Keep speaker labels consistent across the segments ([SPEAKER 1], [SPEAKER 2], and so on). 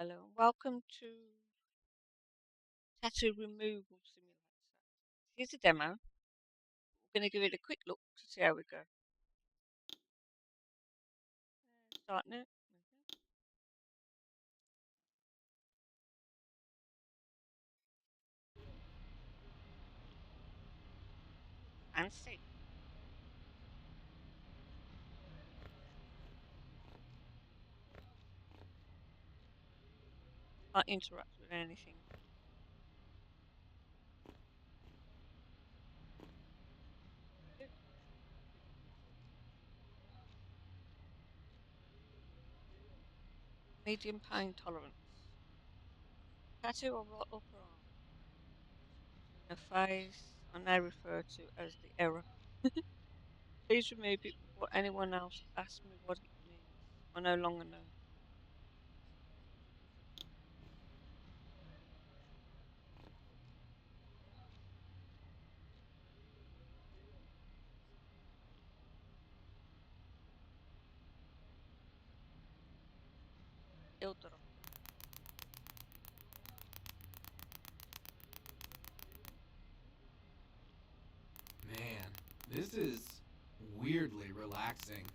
[SPEAKER 1] Hello, and welcome to Tattoo Removal Simulator. Here's a demo. We're going to give it a quick look to see how we go. Starting it. Fancy. Can't interrupt with anything. Medium pain tolerance. Tattoo on right upper arm. Doing a phase I now refer to as the error. Please remove it before anyone else asks me what it means. I no longer know. 150. Iltara.
[SPEAKER 2] Man, this is weirdly relaxing.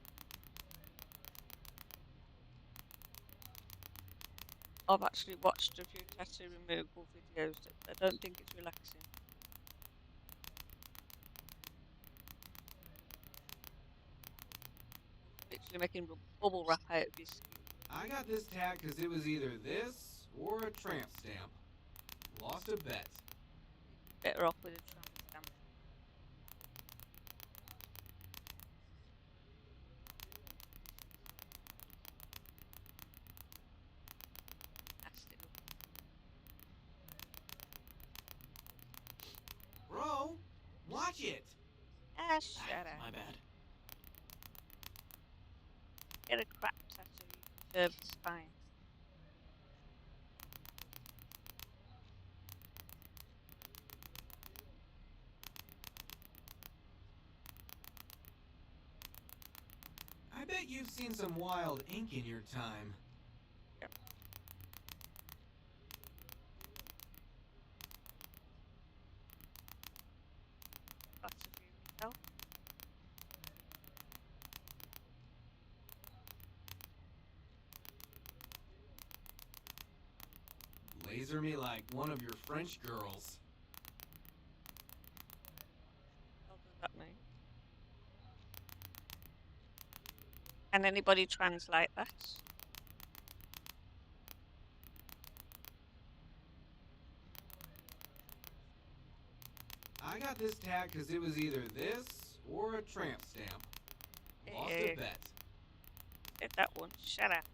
[SPEAKER 1] I've actually watched a few tattoo removal videos. I don't think it's relaxing. Literally making bubble wrap out of his skin.
[SPEAKER 2] I got this tag because it was either this or a tramp stamp. Lost a bet.
[SPEAKER 1] Better off with a tramp stamp. Nasty look.
[SPEAKER 2] Bro, watch it!
[SPEAKER 1] Ah, shut up.
[SPEAKER 2] My bad.
[SPEAKER 1] Get a crap tattoo. You deserve the spine.
[SPEAKER 2] I bet you've seen some wild ink in your time.
[SPEAKER 1] Yep. Lots of you myself.
[SPEAKER 2] Laser me like one of your French girls.
[SPEAKER 1] What the hell does that mean? Can anybody translate that?
[SPEAKER 2] I got this tag because it was either this or a tramp stamp. Lost a bet.
[SPEAKER 1] Said that once. Shut up.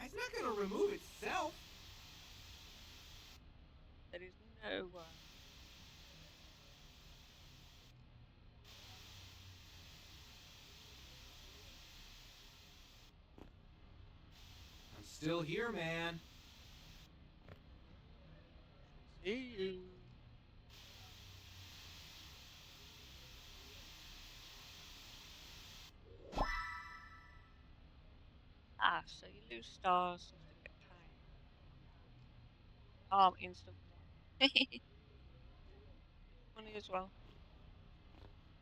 [SPEAKER 2] It's not gonna remove itself.
[SPEAKER 1] There is no way.
[SPEAKER 2] I'm still here, man.
[SPEAKER 1] See you. Ah, so you lose stars and still get pain. Okay. Instant one. Money as well.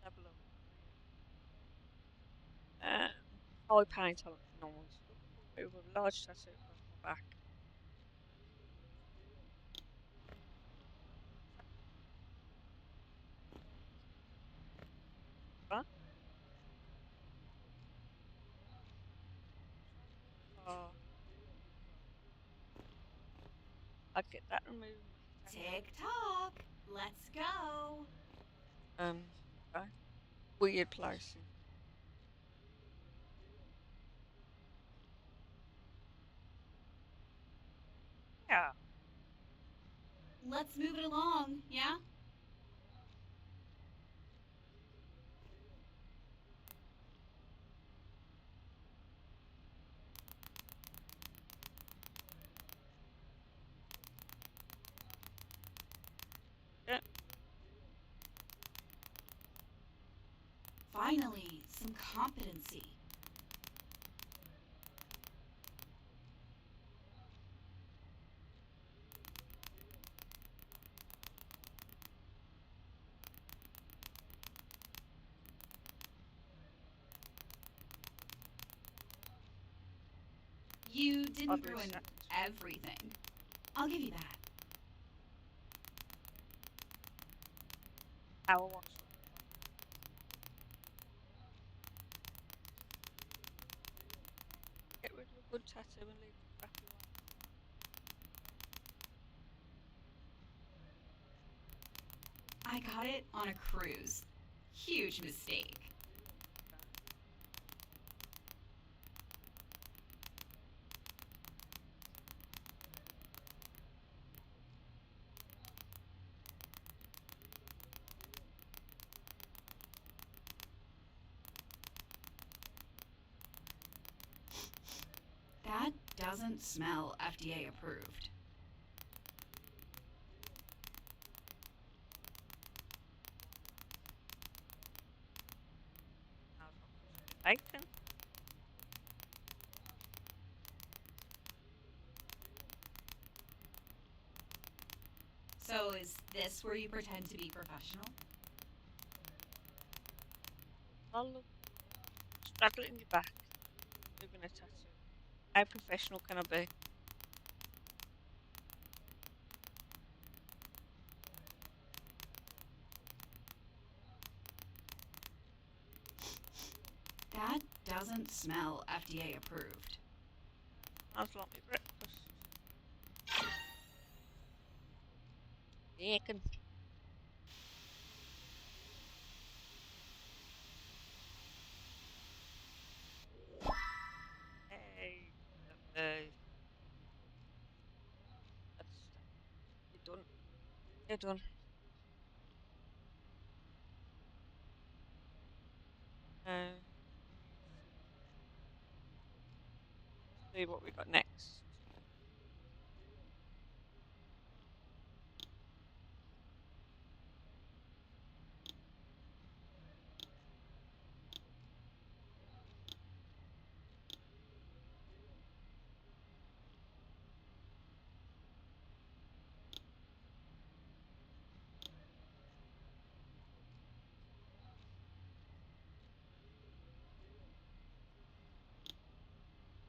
[SPEAKER 1] Have a look. High pain tolerance. Nice. Look at the removal of a large tattoo across my back. What? Travel far. I'd get that removed.
[SPEAKER 3] Tick tock. Let's go.
[SPEAKER 1] Okay. Weird placing. Yeah.
[SPEAKER 3] Let's move it along, yeah? Finally, some competency. You didn't
[SPEAKER 1] Obvious
[SPEAKER 3] ruin
[SPEAKER 1] tattoo.
[SPEAKER 3] everything. I'll give you that.
[SPEAKER 1] Power wash up. Get rid of a good tattoo and leave the crappy one.
[SPEAKER 3] I got it on a cruise. Huge mistake.
[SPEAKER 1] Right.
[SPEAKER 3] That doesn't smell FDA approved.
[SPEAKER 1] Smells like crispy bacon.
[SPEAKER 3] So, is this where you pretend to be professional?
[SPEAKER 1] I'll look. Straddle it in your back. Moving a tattoo. How professional can I be?
[SPEAKER 3] That doesn't smell FDA approved.
[SPEAKER 1] Smells like my breakfast. Bacon. Hey, lovely. That's that. You're done. You're done. Now we need to see what we got next.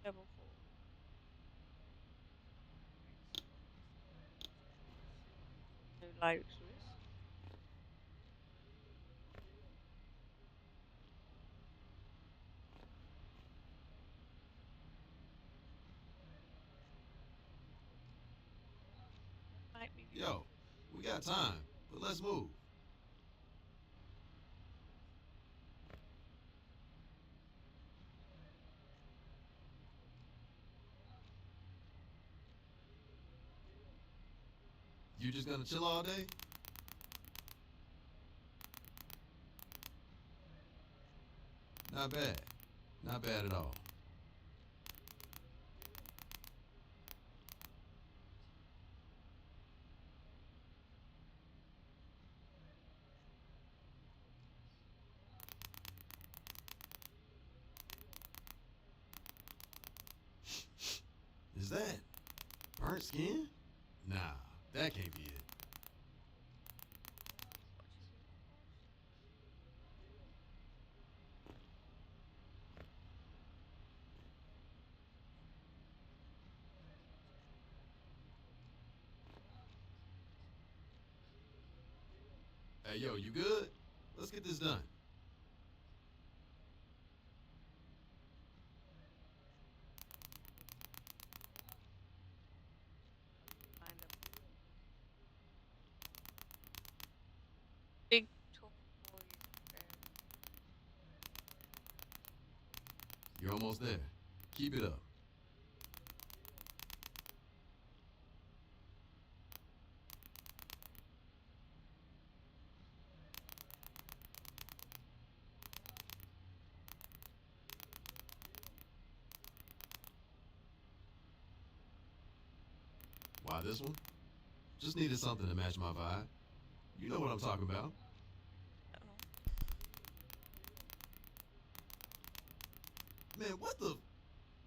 [SPEAKER 1] Level 4. Right, so this one is going to see what any other new layers there is. Don't make me use
[SPEAKER 2] Yo,
[SPEAKER 1] this.
[SPEAKER 2] we got time, but let's move. You just gonna chill all day? Not bad. Not bad at all. Is that burnt skin? Nah, that can't be it.
[SPEAKER 1] What do you think it was?
[SPEAKER 2] Hey, yo, you good? Let's get this done.
[SPEAKER 1] Kind of big tough boys and
[SPEAKER 2] You're almost there. Keep it up. Why this one? Just needed something to match my vibe. You know what I'm talking about.
[SPEAKER 1] I don't know.
[SPEAKER 4] Man, what the?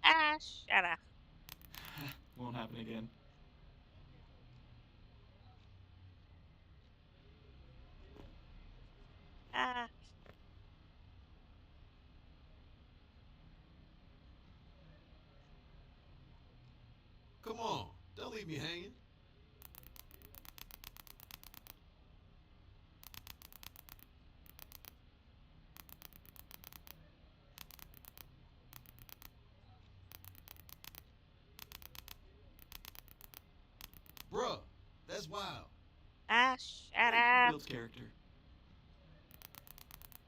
[SPEAKER 1] Ah, shut up.
[SPEAKER 5] Won't happen again.
[SPEAKER 1] Okay, good. Ah,
[SPEAKER 4] Come on, don't leave me hanging. Bruh, that's wild.
[SPEAKER 1] ah, shut
[SPEAKER 5] It
[SPEAKER 1] up.
[SPEAKER 5] builds character.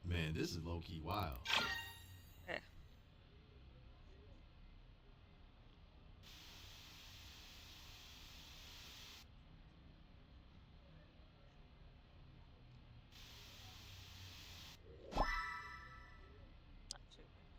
[SPEAKER 4] Man, this is low key wild.
[SPEAKER 1] Eh, not too bad.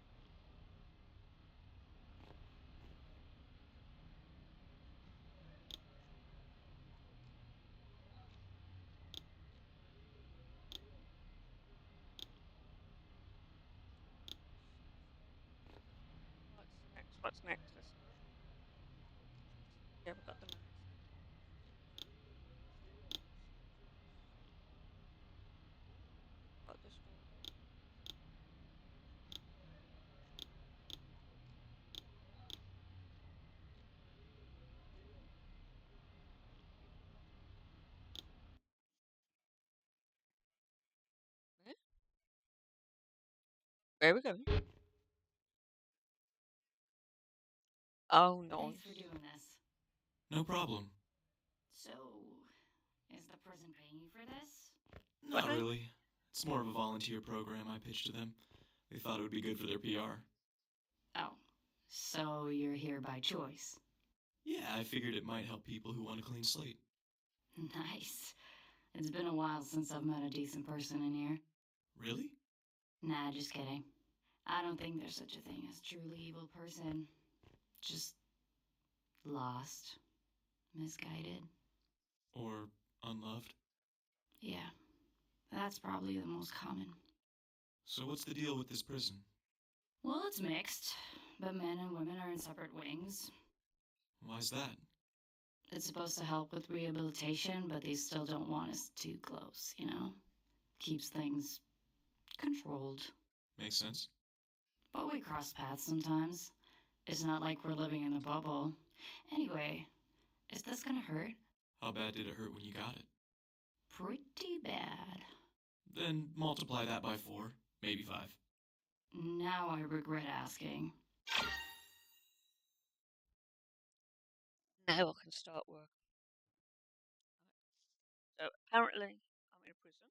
[SPEAKER 1] What's next? What's next? Let's have a look. Yeah, we've got the mindset. Story, suitors. Ooh, we've got the story. People bustling. Eh? Where are we going? Oh,
[SPEAKER 3] Thanks for
[SPEAKER 1] nice.
[SPEAKER 3] doing this.
[SPEAKER 5] No problem.
[SPEAKER 3] So, is the prison paying you for this?
[SPEAKER 1] What
[SPEAKER 5] Not
[SPEAKER 1] now?
[SPEAKER 5] really. It's more of a volunteer program I pitched to them. They thought it would be good for their PR.
[SPEAKER 3] Oh, so you're here by choice.
[SPEAKER 5] Yeah, I figured it might help people who want a clean slate.
[SPEAKER 3] Nice. It's been a while since I've met a decent person in here.
[SPEAKER 5] Really?
[SPEAKER 3] Nah, just kidding. I don't think there's such a thing as truly evil person. Just lost, misguided.
[SPEAKER 5] Or unloved?
[SPEAKER 3] Yeah, that's probably the most common.
[SPEAKER 5] So what's the deal with this prison?
[SPEAKER 3] Well, it's mixed, but men and women are in separate wings.
[SPEAKER 5] Why's that?
[SPEAKER 3] It's supposed to help with rehabilitation, but they still don't want us too close, you know? Keeps things controlled.
[SPEAKER 5] Makes sense.
[SPEAKER 3] But we cross paths sometimes. It's not like we're living in a bubble. Anyway, is this gonna hurt?
[SPEAKER 5] How bad did it hurt when you got it?
[SPEAKER 3] Pretty bad.
[SPEAKER 5] Then multiply that by 4, maybe 5.
[SPEAKER 3] Now I regret asking.
[SPEAKER 1] Now I can start work. So apparently, I'm in a prison.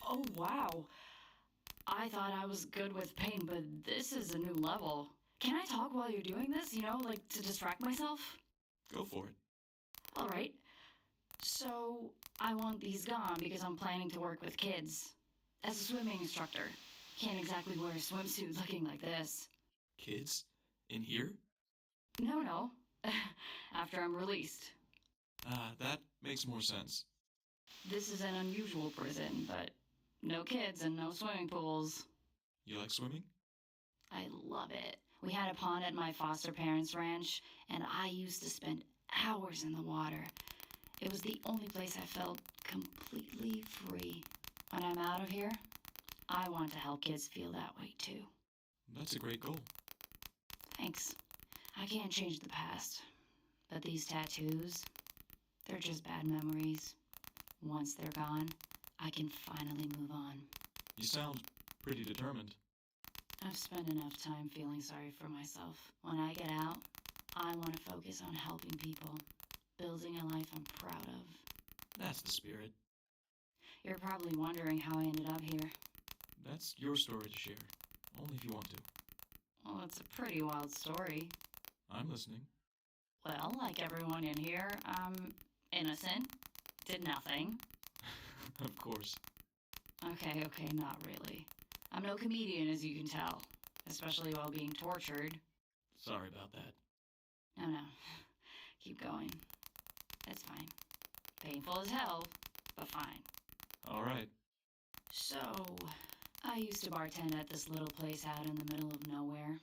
[SPEAKER 3] Oh, wow. I thought I was good with pain, but this is a new level. Can I talk while you're doing this? You know, like to distract myself?
[SPEAKER 5] Go for it.
[SPEAKER 3] Alright. So, I want these gone because I'm planning to work with kids. As a swimming instructor. Can't exactly wear a swimsuit looking like this.
[SPEAKER 5] Kids? In here?
[SPEAKER 3] No, no. After I'm released.
[SPEAKER 5] Ah, that makes more sense.
[SPEAKER 3] This is an unusual prison, but no kids and no swimming pools.
[SPEAKER 5] You like swimming?
[SPEAKER 3] I love it. We had a pond at my foster parents' ranch, and I used to spend hours in the water. It was the only place I felt completely free. When I'm out of here, I want to help kids feel that way too.
[SPEAKER 5] That's a great goal.
[SPEAKER 3] Thanks. I can't change the past, but these tattoos, they're just bad memories. Once they're gone, I can finally move on.
[SPEAKER 5] You sound pretty determined.
[SPEAKER 3] I've spent enough time feeling sorry for myself. When I get out, I want to focus on helping people, building a life I'm proud of.
[SPEAKER 5] That's the spirit.
[SPEAKER 3] You're probably wondering how I ended up here.
[SPEAKER 5] That's your story to share. Only if you want to.
[SPEAKER 3] Well, it's a pretty wild story.
[SPEAKER 5] I'm listening.
[SPEAKER 3] Well, like everyone in here, I'm innocent, did nothing.
[SPEAKER 5] Of course.
[SPEAKER 3] Okay, not really. I'm no comedian, as you can tell, especially while being tortured.
[SPEAKER 5] Sorry about that.
[SPEAKER 3] No. Keep going. It's fine. Painful as hell, but fine.
[SPEAKER 5] All right.
[SPEAKER 3] So, I used to bartend at this little place out in the middle of nowhere.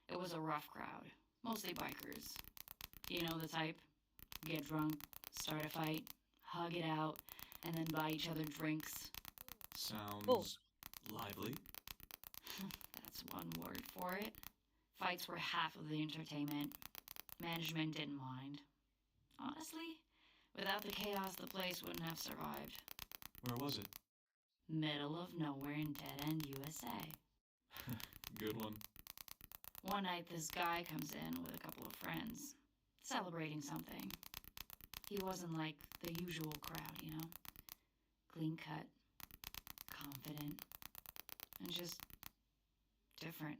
[SPEAKER 3] It was a rough crowd, mostly bikers. You know the type? Get drunk, start a fight, hug it out, and then buy each other drinks.
[SPEAKER 1] Oh,
[SPEAKER 5] Sounds lively.
[SPEAKER 3] That's one word for it. Fights were half of the entertainment. Management didn't mind. Honestly, without the chaos, the place wouldn't have survived.
[SPEAKER 5] Where was it?
[SPEAKER 3] Middle of nowhere in Dead End, USA.
[SPEAKER 5] Good one.
[SPEAKER 3] One night, this guy comes in with a couple of friends, celebrating something. He wasn't like the usual crowd, you know? Clean cut, confident, and just different.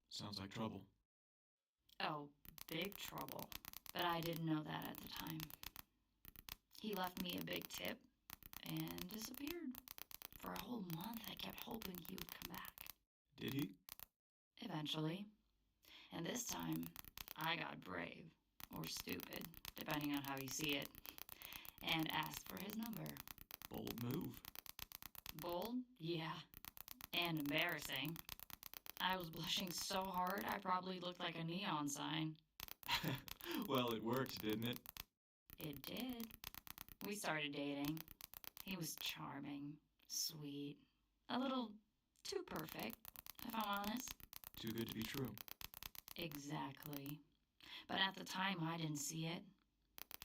[SPEAKER 5] Sounds like trouble.
[SPEAKER 3] Oh, big trouble. But I didn't know that at the time. He left me a big tip and disappeared. For a whole month, I kept hoping he would come back.
[SPEAKER 5] Did he?
[SPEAKER 3] Eventually. And this time, I got brave, or stupid, depending on how you see it, and asked for his number.
[SPEAKER 5] Bold move.
[SPEAKER 3] Bold? Yeah. And embarrassing. I was blushing so hard, I probably looked like a neon sign.
[SPEAKER 5] Well, it worked, didn't it?
[SPEAKER 3] It did. We started dating. He was charming, sweet, a little too perfect, if I'm honest.
[SPEAKER 5] Too good to be true.
[SPEAKER 3] Exactly. But at the time, I didn't see it.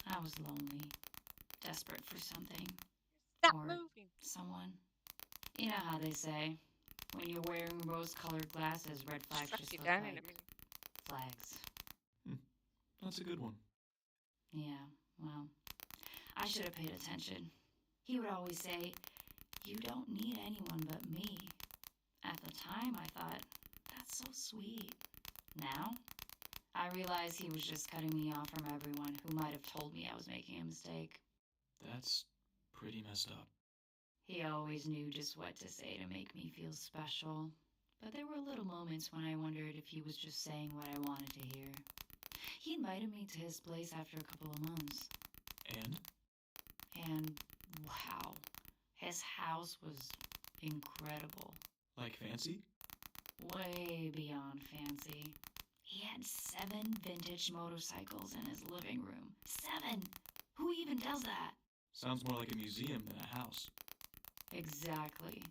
[SPEAKER 3] I was lonely, desperate for something,
[SPEAKER 1] stop
[SPEAKER 3] or
[SPEAKER 1] moving.
[SPEAKER 3] someone. You know how they say, when you're wearing rose-colored glasses, red flags
[SPEAKER 1] Strap
[SPEAKER 3] just
[SPEAKER 1] you
[SPEAKER 3] look
[SPEAKER 1] down in
[SPEAKER 3] like
[SPEAKER 1] a minute.
[SPEAKER 3] flags.
[SPEAKER 5] That's a good one.
[SPEAKER 3] Yeah, well, I should have paid attention. He would always say, "You don't need anyone but me." At the time, I thought, that's so sweet. Now, I realize he was just cutting me off from everyone who might have told me I was making a mistake.
[SPEAKER 5] That's pretty messed up.
[SPEAKER 3] He always knew just what to say to make me feel special. But there were little moments when I wondered if he was just saying what I wanted to hear. He invited me to his place after a couple of months.
[SPEAKER 5] And?
[SPEAKER 3] And wow, his house was incredible.
[SPEAKER 5] Like fancy?
[SPEAKER 3] Way beyond fancy. He had 7 vintage motorcycles in his living room. 7! Who even does that?
[SPEAKER 5] Sounds more like a museum than a house.
[SPEAKER 3] Exactly.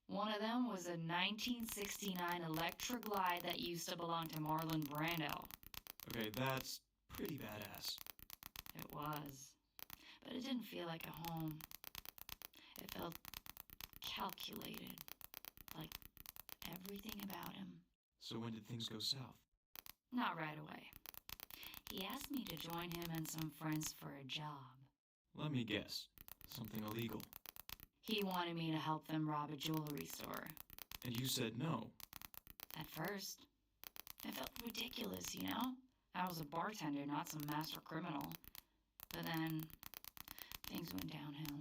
[SPEAKER 3] One of them was a 1969 Electra Glide that used to belong to Marlon Brando.
[SPEAKER 5] Okay, that's pretty badass.
[SPEAKER 3] It was. But it didn't feel like a home. It felt calculated. Like everything about him.
[SPEAKER 5] So when did things go south?
[SPEAKER 3] Not right away. He asked me to join him and some friends for a job.
[SPEAKER 5] Let me guess. Something illegal.
[SPEAKER 3] He wanted me to help them rob a jewelry store.
[SPEAKER 5] And you said no.
[SPEAKER 3] At first, it felt ridiculous, you know? I was a bartender, not some master criminal. But then, things went downhill.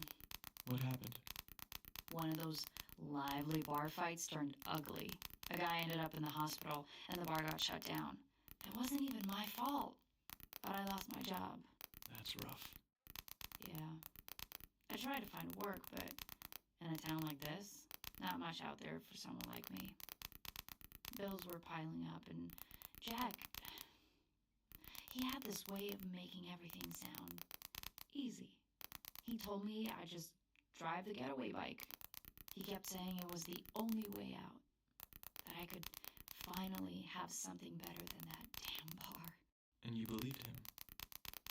[SPEAKER 5] What happened?
[SPEAKER 3] One of those lively bar fights turned ugly. A guy ended up in the hospital, and the bar got shut down. It wasn't even my fault, but I lost my job.
[SPEAKER 5] That's rough.
[SPEAKER 3] Yeah. I tried to find work, but in a town like this, not much out there for someone like me. Bills were piling up, and Jack, he had this way of making everything sound easy. He told me I just drive the getaway bike. He kept saying it was the only way out, that I could finally have something better than that damn bar.
[SPEAKER 5] And you believed him.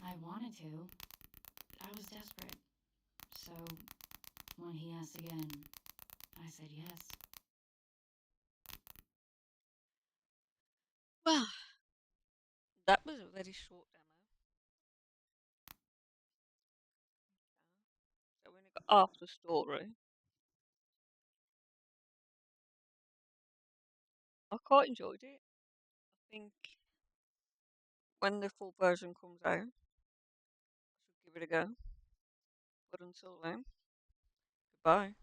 [SPEAKER 3] I wanted to. I was desperate. So, when he asked again, I said yes.
[SPEAKER 1] Well, that was a very short demo. So we only got half the story. I quite enjoyed it. I think when the full version comes out, I should give it a go. But until then, goodbye.